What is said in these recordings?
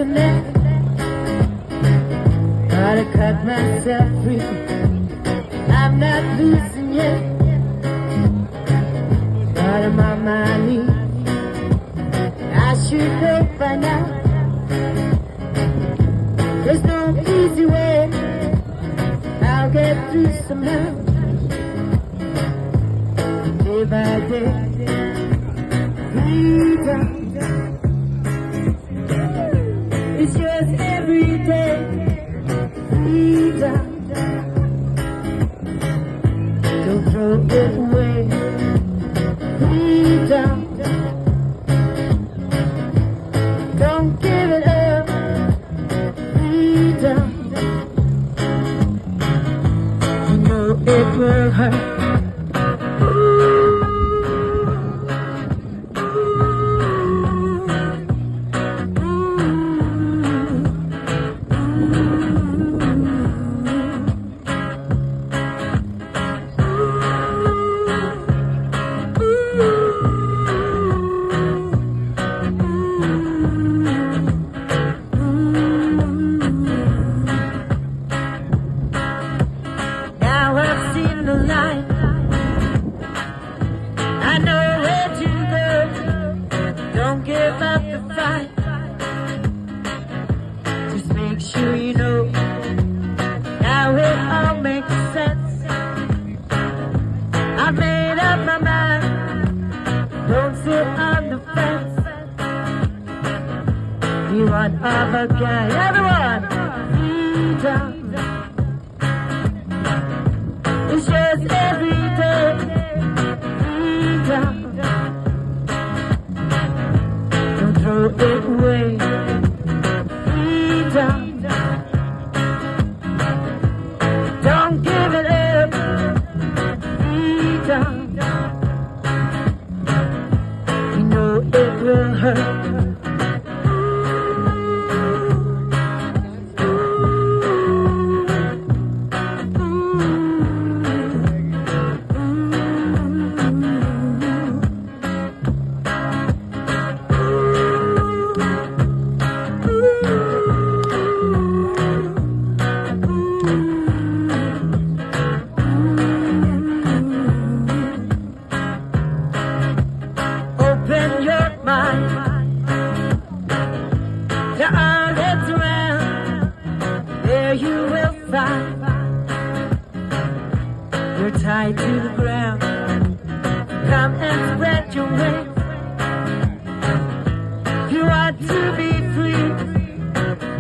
the neck. Gotta cut myself free. I'm not losing yet. Got him on my knees. I should know by now. There's no easy way. I'll get through somehow. Day by day. Freedom. It's yours every day. Freedom. Don't throw it away. Freedom. Don't give it up. Freedom. You know it will hurt. I know where to go. Don't give up the fight. Just make sure you know. Now it all makes sense. I made up my mind. Don't sit on the fence. You want other guy, everyone. Freedom. It's just every day. Freedom. Don't throw it away. Freedom. Don't give it up. Freedom. You know it will hurt. Open your mind to all that's around. There you will find you're tied to the ground. Come and spread your wings. You want to be free.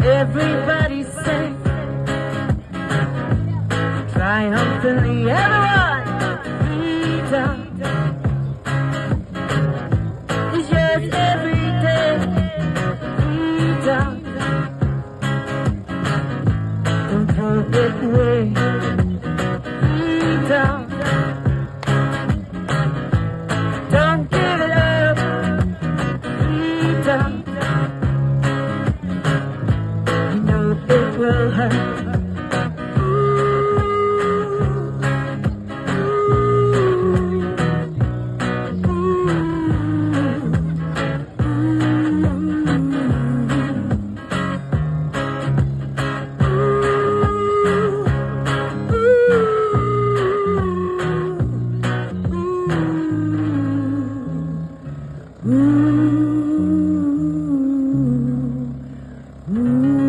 Everybody sing triumphantly. Everyone, freedom. It's yours every day. Freedom. Don't throw it away. Freedom. Don't give it up. Freedom. You know it will hurt. Ooh.